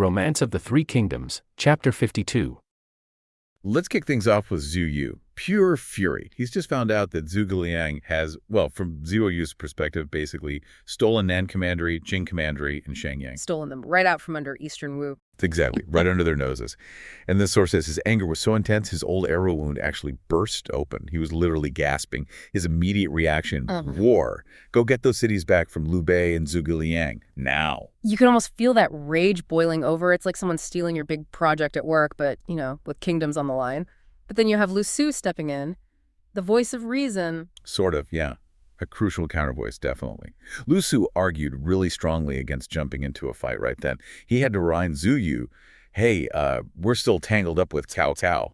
Romance of the Three Kingdoms, Chapter 52. Let's kick things off with Zhu Yu. Pure fury. He's just found out that Zhuge Liang has, well, from Zhu Yu's perspective, basically stolen Nan Commandery, Jing Commandery, and Shenyang. Stolen them right out from under Eastern Wu. Exactly, right under their noses. And this source says his anger was so intense, his old arrow wound actually burst open. He was literally gasping. His immediate reaction, war. Go get those cities back from Liu Bei and Zhuge Liang, now. You can almost feel that rage boiling over. It's like someone stealing your big project at work, but, you know, with kingdoms on the line. But then you have Lu Su stepping in, the voice of reason. Sort of, yeah. A crucial countervoice, definitely. Lu Su argued really strongly against jumping into a fight right then. He had to remind Zhu Yu, hey, we're still tangled up with Cao Cao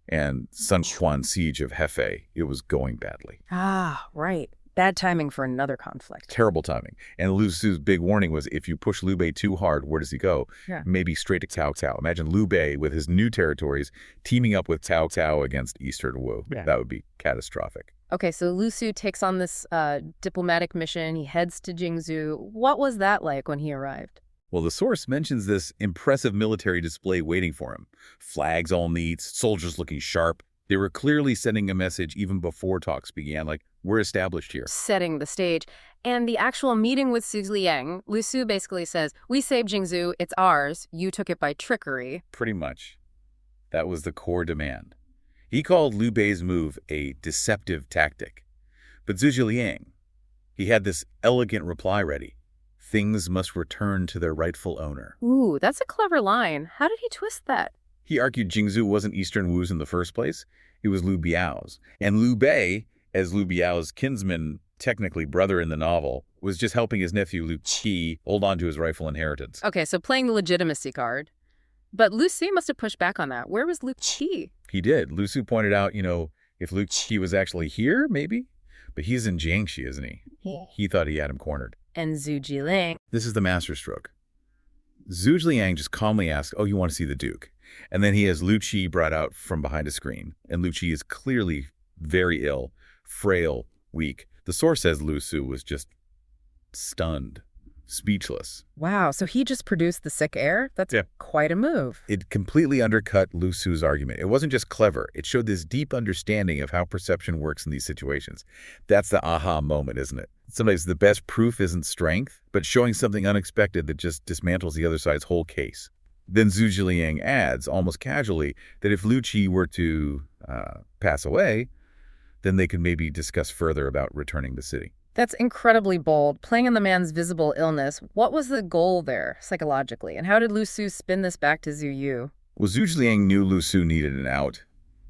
and Sun Quan's siege of Hefei. It was going badly. Ah, right. Bad timing for another conflict. Terrible timing. And Lu Su's big warning was, if you push Liu Bei too hard, where does he go? Yeah. Maybe straight to Cao Cao. Imagine Liu Bei with his new territories teaming up with Cao Cao against Eastern Wu. Yeah. That would be catastrophic. Okay, so Lu Su takes on this diplomatic mission. He heads to Jingzhou. What was that like when he arrived? Well, the source mentions this impressive military display waiting for him. Flags all neat, soldiers looking sharp. They were clearly sending a message even before talks began, like, we're established here. Setting the stage. And the actual meeting with Zhuge Liang, Lu Su basically says, we saved Jingzhou, it's ours. You took it by trickery. Pretty much. That was the core demand. He called Liu Bei's move a deceptive tactic. But Zhuge Liang, he had this elegant reply ready. Things must return to their rightful owner. Ooh, that's a clever line. How did he twist that? He argued Jingzhou wasn't Eastern Wu's in the first place. It was Liu Biao's. And Liu Bei, as Liu Biao's kinsman, technically brother in the novel, was just helping his nephew Liu Qi hold on to his rightful inheritance. Okay, so playing the legitimacy card. But Lu Su must have pushed back on that. Where was Liu Qi? He did. Lu Su pointed out, if Liu Qi was actually here, maybe? But he's in Jiangxi, isn't he? Yeah. He thought he had him cornered. And Zhuge Liang. This is the masterstroke. Zhuge Liang just calmly asks, oh, you want to see the Duke? And then he has Liu Qi brought out from behind a screen. And Liu Qi is clearly very ill, frail, weak. The source says Lu Su was just stunned, speechless. Wow, so he just produced the sick heir? That's quite a move. It completely undercut Lu Su's argument. It wasn't just clever. It showed this deep understanding of how perception works in these situations. That's the aha moment, isn't it? Sometimes the best proof isn't strength, but showing something unexpected that just dismantles the other side's whole case. Then Zhuge Liang adds, almost casually, that if Liu Qi were to pass away, then they could maybe discuss further about returning the city. That's incredibly bold, playing on the man's visible illness. What was the goal there, psychologically? And how did Lu Su spin this back to Zhu Yu? Well, Zhuge Liang knew Lu Su needed an out.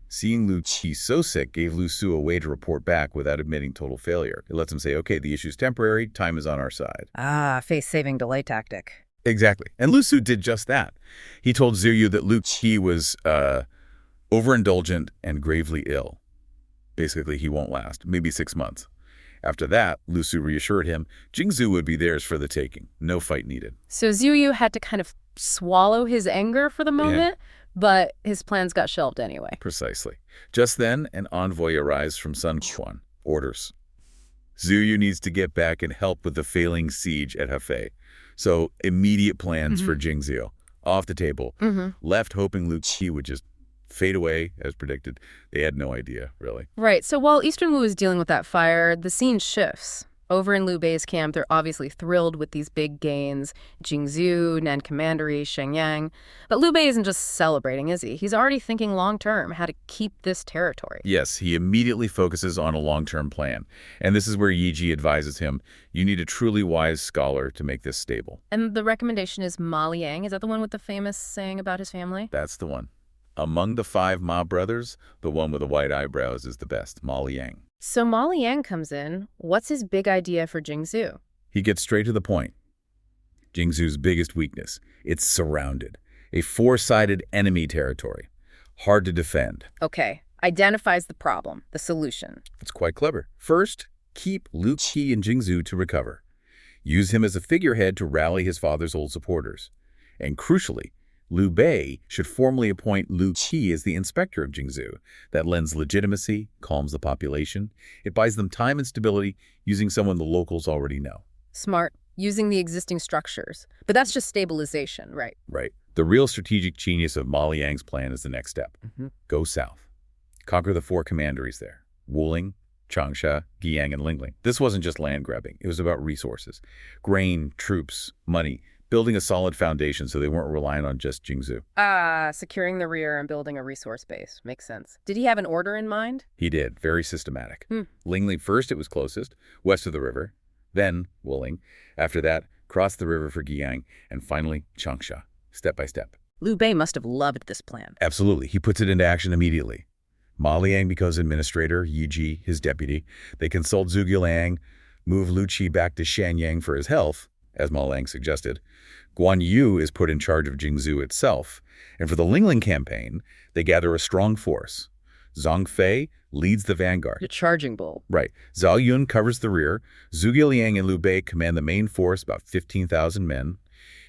Seeing Liu Qi so sick gave Lu Su a way to report back without admitting total failure. It lets him say, okay, the issue's temporary, time is on our side. Ah, face-saving delay tactic. Exactly. And Lu Su did just that. He told Zhu Yu that Liu Qi was overindulgent and gravely ill. Basically, he won't last, maybe 6 months. After that, Lu Su reassured him Jingzhou would be theirs for the taking. No fight needed. So Zhu Yu had to kind of swallow his anger for the moment, but his plans got shelved anyway. Precisely. Just then, an envoy arrives from Sun Quan. Orders. Zhu Yu needs to get back and help with the failing siege at Hefei. So immediate plans for Jingzhou. Off the table. Left hoping Liu Qi would just fade away, as predicted. They had no idea, really. Right. So while Eastern Wu is dealing with that fire, the scene shifts. Over in Liu Bei's camp, they're obviously thrilled with these big gains. Jingzhou, Nan Commandery, Shenyang. But Liu Bei isn't just celebrating, is he? He's already thinking long-term, how to keep this territory. Yes, he immediately focuses on a long-term plan. And this is where Yi Ji advises him, you need a truly wise scholar to make this stable. And the recommendation is Ma Liang. Is that the one with the famous saying about his family? That's the one. Among the 5 Ma brothers, the one with the white eyebrows is the best, Ma Liang. So Ma Liang comes in. What's his big idea for Jingzhou? He gets straight to the point. Jingzhou's biggest weakness, it's surrounded. A 4-sided enemy territory. Hard to defend. Okay, identifies the problem, the solution. It's quite clever. First, keep Liu Qi in Jingzhou to recover. Use him as a figurehead to rally his father's old supporters. And crucially, Liu Bei should formally appoint Liu Qi as the inspector of Jingzhou. That lends legitimacy, calms the population. It buys them time and stability using someone the locals already know. Smart. using the existing structures. But that's just stabilization, right? Right. The real strategic genius of Ma Liang's plan is the next step. Go south. Conquer the 4 commanderies there. Wuling, Changsha, Guiyang, and Lingling. This wasn't just land grabbing. It was about resources. Grain, troops, money. Building a solid foundation so they weren't reliant on just Jingzhou. Securing the rear and building a resource base. Makes sense. Did he have an order in mind? He did. Very systematic. Lingling first, it was closest, west of the river. Then Wuling. After that, cross the river for Guiyang. And finally, Changsha. Step by step. Liu Bei must have loved this plan. Absolutely. He puts it into action immediately. Ma Liang becomes administrator, Yi Ji, his deputy. They consult Zhuge Liang, move Lu Qi back to Shanyang for his health, as Ma Liang suggested. Guan Yu is put in charge of Jingzhou itself. And for the Lingling campaign, they gather a strong force. Zhang Fei leads the vanguard. The charging bull. Right. Zhao Yun covers the rear. Zhuge Liang and Liu Bei command the main force, about 15,000 men.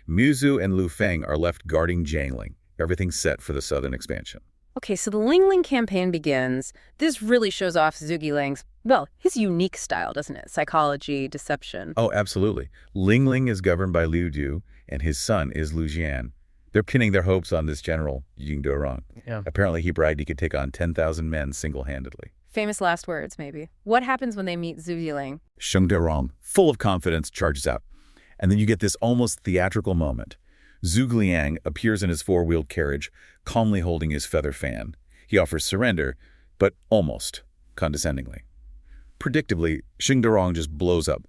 Muzu and Lu Feng are left guarding Jiangling. Everything's set for the southern expansion. Okay, so the Lingling campaign begins. This really shows off Zhuge Liang's, well, his unique style, doesn't it? Psychology, deception. Oh, absolutely. Lingling is governed by Liu Du, and his son is Lu Jian. They're pinning their hopes on this general, Ying Dorong. Yeah. Apparently, he bragged he could take on 10,000 men single-handedly. Famous last words, maybe. What happens when they meet Zhuge Liang? Sheng Dorong, full of confidence, charges out. And then you get this almost theatrical moment. Zhuge Liang appears in his 4-wheeled carriage, calmly holding his feather fan. He offers surrender, but almost condescendingly. Predictably, Sheng Dorong just blows up.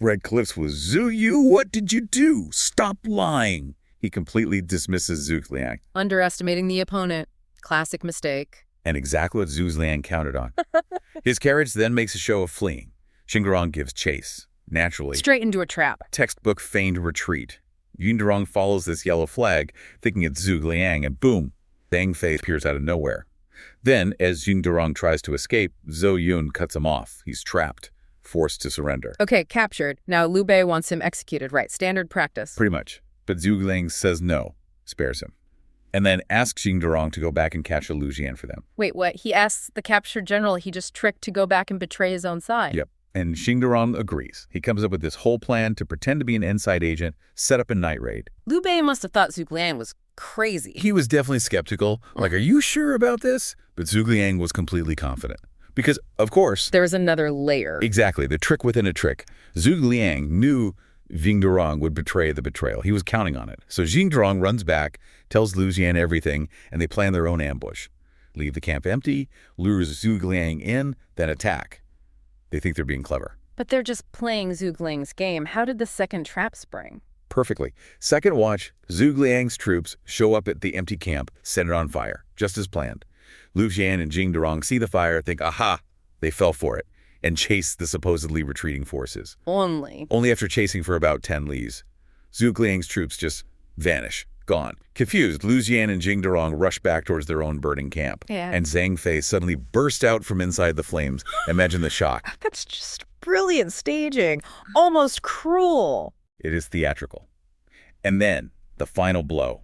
Red Cliffs was, "Zhu Yu, what did you do? Stop lying." He completely dismisses Zhuge Liang. Underestimating the opponent. Classic mistake. And exactly what Zhuge Liang counted on. His carriage then makes a show of fleeing. Sheng Dorong gives chase. Naturally. Straight into a trap. Textbook feigned retreat. Ying Dorong follows this yellow flag, thinking it's Zhuge Liang, and boom, Zhang Fei appears out of nowhere. Then, as Ying Dorong tries to escape, Zhou Yun cuts him off. He's trapped, forced to surrender. Okay, captured. Now Liu Bei wants him executed, right? Standard practice. Pretty much. But Zhuge Liang says no, spares him. And then asks Ying Dorong to go back and capture Lu Jian for them. Wait, what? He asks the captured general he just tricked to go back and betray his own side. Yep. And Sheng Dorong agrees. He comes up with this whole plan to pretend to be an inside agent, set up a night raid. Liu Bei must have thought Zhuge Liang was crazy. He was definitely skeptical. Like, are you sure about this? But Zhuge Liang was completely confident. Because, of course... There's another layer. Exactly. The trick within a trick. Zhuge Liang knew Ying Dorong would betray the betrayal. He was counting on it. So Ying Dorong runs back, tells Lu Jian everything, and they plan their own ambush. Leave the camp empty, lures Zhuge Liang in, then attack. They think they're being clever. But they're just playing Zhuge Liang's game. How did the second trap spring? Perfectly. Second watch, Zhuge Liang's troops show up at the empty camp, set it on fire, just as planned. Lu Jian and Ying Dorong see the fire, think, aha, they fell for it, and chase the supposedly retreating forces. Only After chasing for about 10 lees. Zhuge Liang's troops just vanish, gone. Confused, Lu Jian and Ying Dorong rush back towards their own burning camp. Yeah. And Zhang Fei suddenly burst out from inside the flames. Imagine the shock. That's just brilliant staging. Almost cruel. It is theatrical. And then, the final blow.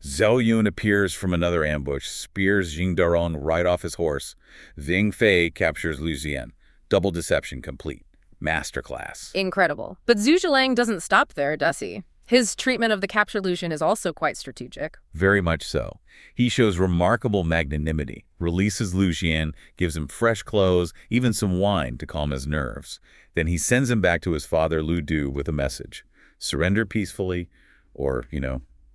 Zhao Yun appears from another ambush, spears Ying Dorong right off his horse. Zhang Fei captures Lu Jian. Double deception complete. Masterclass. Incredible. But Zhuge Liang doesn't stop there, does he? His treatment of the captured Lu Jian is also quite strategic. Very much so. He shows remarkable magnanimity, releases Lu Jian, gives him fresh clothes, even some wine to calm his nerves. Then he sends him back to his father, Lu Du, with a message. Surrender peacefully or,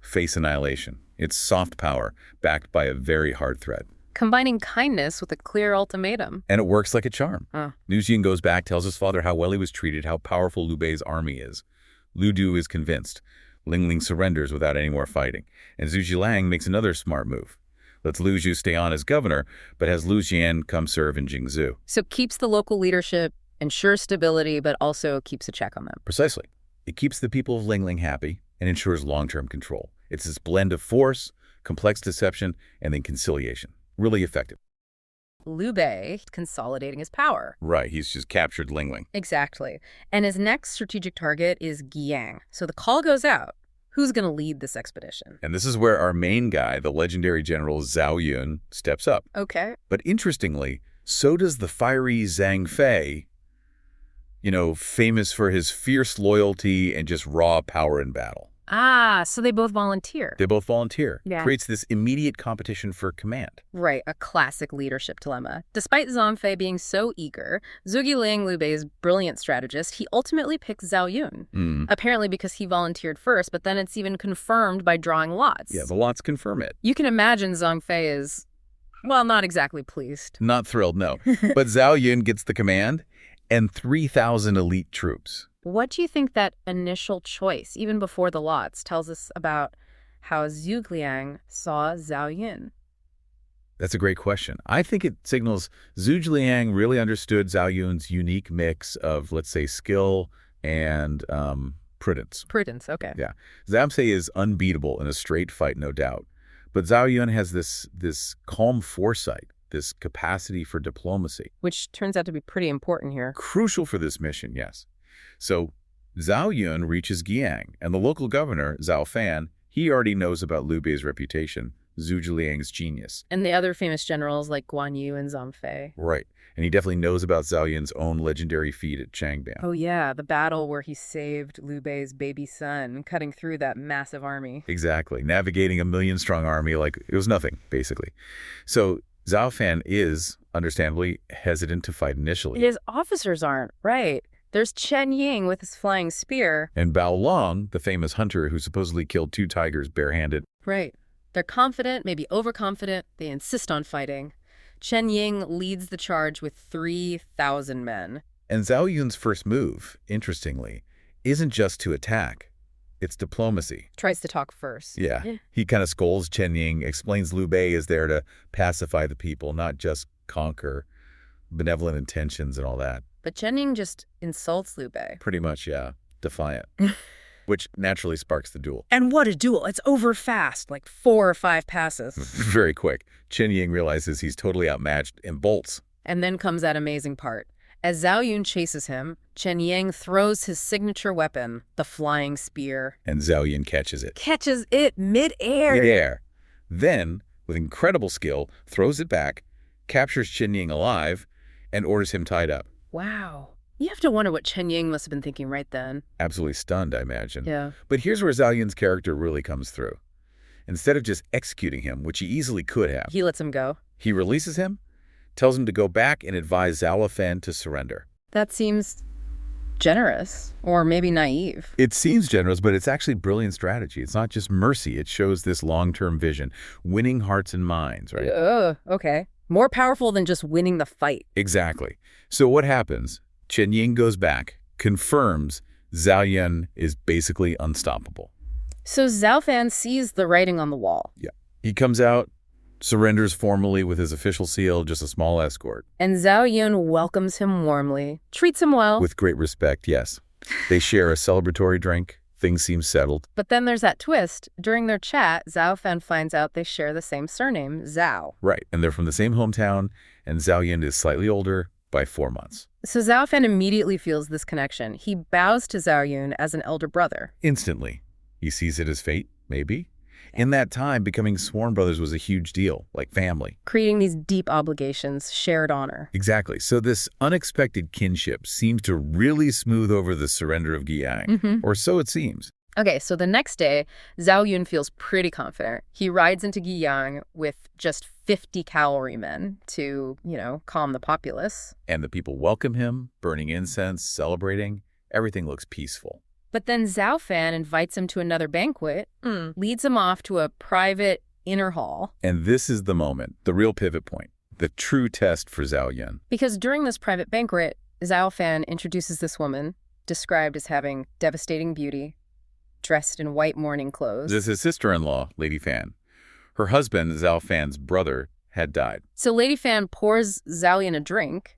face annihilation. It's soft power, backed by a very hard threat. Combining kindness with a clear ultimatum. And it works like a charm. Lu Jian goes back, tells his father how well he was treated, how powerful Liu Bei's army is. Lu Du is convinced. Lingling surrenders without any more fighting. And Zhuge Liang makes another smart move. Lets Lu Zhu stay on as governor, but has Lu Jian come serve in Jingzhou. So keeps the local leadership, ensures stability, but also keeps a check on them. Precisely. It keeps the people of Lingling happy and ensures long-term control. It's this blend of force, complex deception, and then conciliation. Really effective. Liu Bei consolidating his power. Right, he's just captured Lingling. Exactly. And his next strategic target is Guiyang. So the call goes out. Who's going to lead this expedition? And this is where our main guy, the legendary general Zhao Yun, steps up. Okay. But interestingly, so does the fiery Zhang Fei famous for his fierce loyalty and just raw power in battle. Ah, so they both volunteer. They both volunteer. Yeah. Creates this immediate competition for command. Right, a classic leadership dilemma. Despite Zhang Fei being so eager, Zhuge Liang, Liu Bei's brilliant strategist, he ultimately picks Zhao Yun. Apparently because he volunteered first, but then it's even confirmed by drawing lots. Yeah, the lots confirm it. You can imagine Zhang Fei is, well, not exactly pleased. Not thrilled, no. But Zhao Yun gets the command and 3,000 elite troops. What do you think that initial choice, even before the lots, tells us about how Zhuge Liang saw Zhao Yun? That's a great question. I think it signals Zhuge Liang really understood Zhao Yun's unique mix of, let's say, skill and prudence. Prudence, okay. Yeah. Zhao Fei is unbeatable in a straight fight, no doubt. But Zhao Yun has this calm foresight, this capacity for diplomacy. Which turns out to be pretty important here. Crucial for this mission, yes. So Zhao Yun reaches Guiyang, and the local governor, Zhao Fan, he already knows about Liu Bei's reputation, Zhuge Liang's genius. And the other famous generals like Guan Yu and Zhang Fei. Right. And he definitely knows about Zhao Yun's own legendary feat at Changban. Oh yeah, the battle where he saved Liu Bei's baby son, cutting through that massive army. Exactly. Navigating a million-strong army like it was nothing, basically. So Zhao Fan is, understandably, hesitant to fight initially. His officers aren't, right. There's Chen Ying with his flying spear. And Bao Long, the famous hunter who supposedly killed 2 tigers barehanded. Right. They're confident, maybe overconfident. They insist on fighting. Chen Ying leads the charge with 3,000 men. And Zhao Yun's first move, interestingly, isn't just to attack. It's diplomacy. Tries to talk first. Yeah. He kind of scolds Chen Ying, explains Liu Bei is there to pacify the people, not just conquer, benevolent intentions and all that. But Chen Ying just insults Liu Bei. Pretty much, yeah. Defiant. Which naturally sparks the duel. And what a duel. It's over fast, like 4 or 5 passes. Very quick. Chen Ying realizes he's totally outmatched and bolts. And then comes that amazing part. As Zhao Yun chases him, Chen Ying throws his signature weapon, the flying spear. And Zhao Yun catches it. Catches it mid-air. Mid-air. Then, with incredible skill, throws it back, captures Chen Ying alive, and orders him tied up. Wow. You have to wonder what Chen Ying must have been thinking right then. Absolutely stunned, I imagine. Yeah. But here's where Zhao Yun's character really comes through. Instead of just executing him, which he easily could have, He lets him go. he releases him, tells him to go back and advise Zhao Fan to surrender. That seems generous, or maybe naive. It seems generous, but it's actually brilliant strategy. It's not just mercy. It shows this long-term vision, winning hearts and minds, right? Okay. More powerful than just winning the fight. Exactly. So what happens? Chen Ying goes back, confirms Zhao Yun is basically unstoppable. So Zhao Fan sees the writing on the wall. Yeah. He comes out, surrenders formally with his official seal, just a small escort. And Zhao Yun welcomes him warmly, treats him well. With great respect, yes. They share a celebratory drink. Things seem settled. But then there's that twist. During their chat, Zhao Fan finds out they share the same surname, Zhao. Right. And they're from the same hometown, and Zhao Yun is slightly older by 4 months. So Zhao Fan immediately feels this connection. He bows to Zhao Yun as an elder brother. Instantly. He sees it as fate, maybe. In that time, becoming sworn brothers was a huge deal, like family. Creating these deep obligations, shared honor. Exactly. So this unexpected kinship seems to really smooth over the surrender of Guiyang, or so it seems. Okay, so the next day, Zhao Yun feels pretty confident. He rides into Guiyang with just 50 cavalrymen to, calm the populace. And the people welcome him, burning incense, celebrating. Everything looks peaceful. But then Zhao Fan invites him to another banquet, leads him off to a private inner hall. And this is the moment, the real pivot point, the true test for Zhao Yun. Because during this private banquet, Zhao Fan introduces this woman, described as having devastating beauty, dressed in white mourning clothes. This is his sister-in-law, Lady Fan. Her husband, Zhao Fan's brother, had died. So Lady Fan pours Zhao Yun a drink,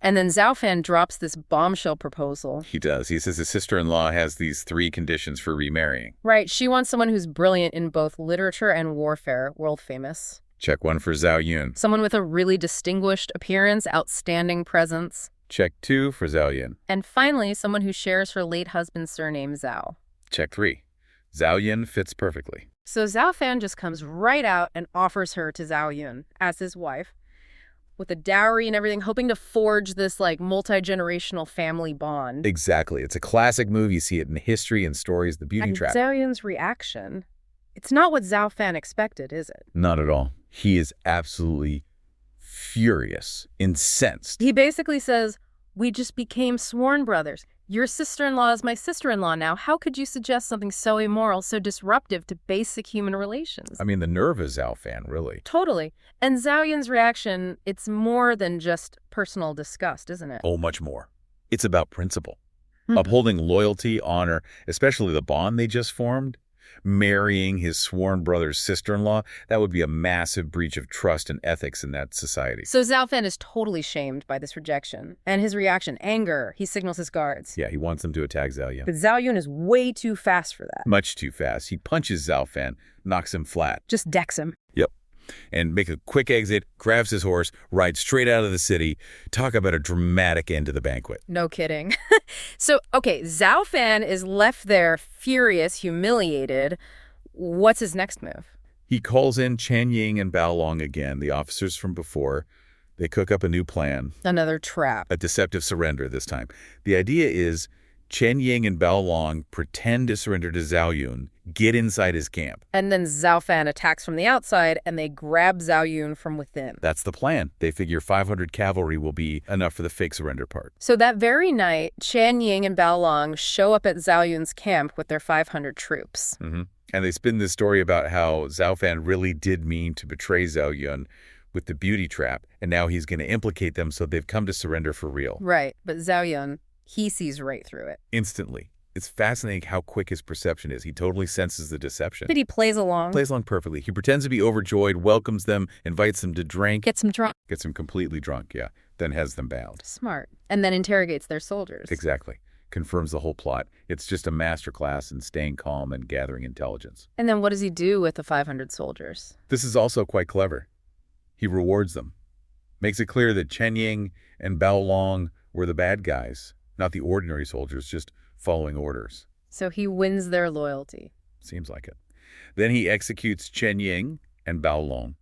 and then Zhao Fan drops this bombshell proposal. He does. He says his sister-in-law has these 3 conditions for remarrying. Right. She wants someone who's brilliant in both literature and warfare, world famous. Check 1 for Zhao Yun. Someone with a really distinguished appearance, outstanding presence. Check 2 for Zhao Yun. And finally, someone who shares her late husband's surname, Zhao. Check 3. Zhao Yun fits perfectly. So Zhao Fan just comes right out and offers her to Zhao Yun as his wife. with a dowry and everything, hoping to forge this, like, multi-generational family bond. Exactly. It's a classic move. You see it in history and stories, the beauty trap. Zhao Yun's reaction, it's not what Zhao Fan expected, is it? Not at all. He is absolutely furious, incensed. He basically says, we just became sworn brothers. Your sister-in-law is my sister-in-law now. How could you suggest something so immoral, so disruptive to basic human relations? I mean, the nerve of Zhao Fan, really. Totally. And Zhao Yun's reaction, it's more than just personal disgust, isn't it? Oh, much more. It's about principle. Upholding loyalty, honor, especially the bond they just formed. Marrying his sworn brother's sister-in-law, that would be a massive breach of trust and ethics in that society. So Zhao Fan is totally shamed by this rejection. And his reaction, anger, he signals his guards. Yeah, he wants them to attack Zhao Yun. But Zhao Yun is way too fast for that. Much too fast. He punches Zhao Fan, knocks him flat. Just decks him. Yep. And make a quick exit, grabs his horse, rides straight out of the city. Talk about a dramatic end to the banquet. No kidding. So, okay, Zhao Fan is left there furious, humiliated. What's his next move? He calls in Chen Ying and Bao Long again, the officers from before. They cook up a new plan. Another trap. A deceptive surrender this time. The idea is Chen Ying and Bao Long pretend to surrender to Zhao Yun, get inside his camp. And then Zhao Fan attacks from the outside, and they grab Zhao Yun from within. That's the plan. They figure 500 cavalry will be enough for the fake surrender part. So that very night, Chen Ying and Bao Long show up at Zhao Yun's camp with their 500 troops. And they spin this story about how Zhao Fan really did mean to betray Zhao Yun with the beauty trap, and now he's going to implicate them, so they've come to surrender for real. Right, but Zhao Yun, he sees right through it. Instantly. It's fascinating how quick his perception is. He totally senses the deception. But he plays along. Plays along perfectly. He pretends to be overjoyed, welcomes them, invites them to drink. Gets them drunk. Gets them completely drunk, yeah. Then has them bound. Smart. And then interrogates their soldiers. Exactly. Confirms the whole plot. It's just a masterclass in staying calm and gathering intelligence. And then what does he do with the 500 soldiers? This is also quite clever. He rewards them. Makes it clear that Chen Ying and Bao Long were the bad guys, not the ordinary soldiers, just following orders. So he wins their loyalty. Seems like it. Then he executes Chen Ying and Bao Long,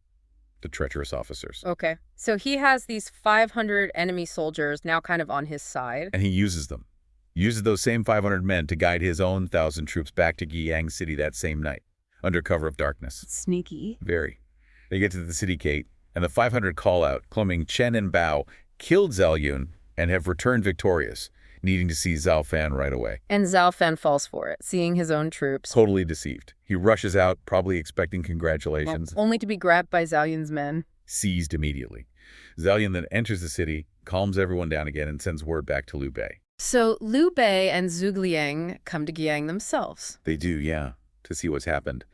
the treacherous officers. Okay. So he has these 500 enemy soldiers now kind of on his side. And he uses them. Uses those same 500 men to guide his own 1,000 troops back to Guiyang City that same night, under cover of darkness. Sneaky. Very. They get to the city gate, and the 500 call out, claiming Chen and Bao killed Zhao Yun and have returned victorious, needing to see Zhao Fan right away. And Zhao Fan falls for it, seeing his own troops. Totally deceived. He rushes out, probably expecting congratulations. Well, only to be grabbed by Zhao Yun's men. Seized immediately. Zhao Yun then enters the city, calms everyone down again, and sends word back to Liu Bei. So Liu Bei and Zhuge Liang come to Guiyang themselves. They do, yeah, to see what's happened.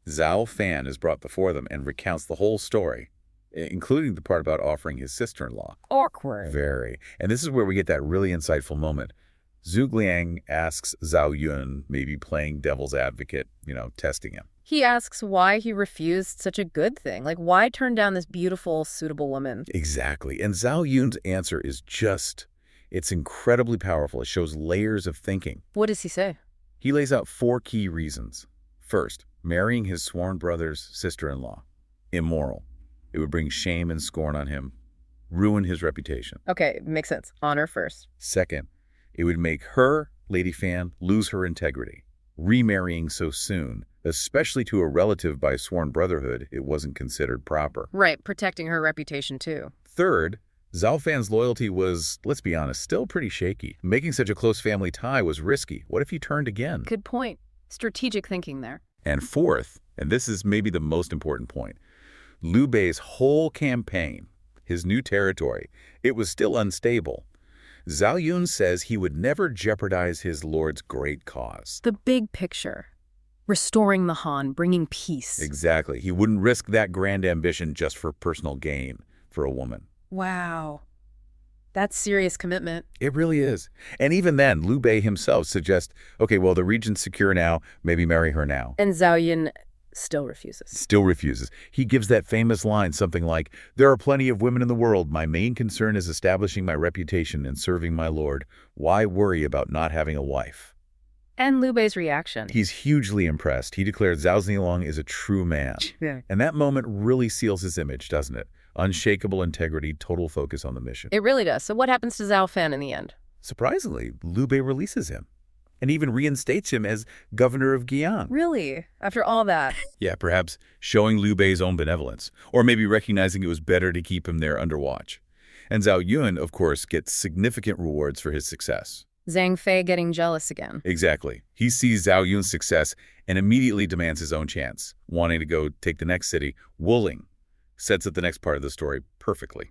Zhao Fan is brought before them and recounts the whole story, including the part about offering his sister-in-law. Awkward. Very. And this is where we get that really insightful moment. Zhuge Liang asks Zhao Yun, maybe playing devil's advocate, testing him. He asks why he refused such a good thing. Like, why turn down this beautiful, suitable woman? Exactly. And Zhao Yun's answer is it's incredibly powerful. It shows layers of thinking. What does he say? He lays out 4 key reasons. First, marrying his sworn brother's sister-in-law. Immoral. It would bring shame and scorn on him, ruin his reputation. Okay, makes sense. Honor first. Second, it would make her, Lady Fan, lose her integrity. Remarrying so soon, especially to a relative by sworn brotherhood, it wasn't considered proper. Right, protecting her reputation too. Third, Zhao Fan's loyalty was, let's be honest, still pretty shaky. Making such a close family tie was risky. What if he turned again? Good point. Strategic thinking there. And fourth, and this is maybe the most important point, Liu Bei's whole campaign, his new territory, it was still unstable. Zhao Yun says he would never jeopardize his lord's great cause. The big picture. Restoring the Han, bringing peace. Exactly. He wouldn't risk that grand ambition just for personal gain for a woman. Wow. That's serious commitment. It really is. And even then, Liu Bei himself suggests, okay, well, the region's secure now, maybe marry her now. And Zhao Yun still refuses. Still refuses. He gives that famous line, something like, there are plenty of women in the world. My main concern is establishing my reputation and serving my lord. Why worry about not having a wife? And Liu Bei's reaction. He's hugely impressed. He declared Zhao Zilong is a true man. Yeah. And that moment really seals his image, doesn't it? Unshakable integrity, total focus on the mission. It really does. So what happens to Zhao Fan in the end? Surprisingly, Liu Bei releases him and even reinstates him as governor of Guian. Really? After all that? Yeah, perhaps showing Liu Bei's own benevolence, or maybe recognizing it was better to keep him there under watch. And Zhao Yun, of course, gets significant rewards for his success. Zhang Fei getting jealous again. Exactly. He sees Zhao Yun's success and immediately demands his own chance, wanting to go take the next city. Wuling sets up the next part of the story perfectly.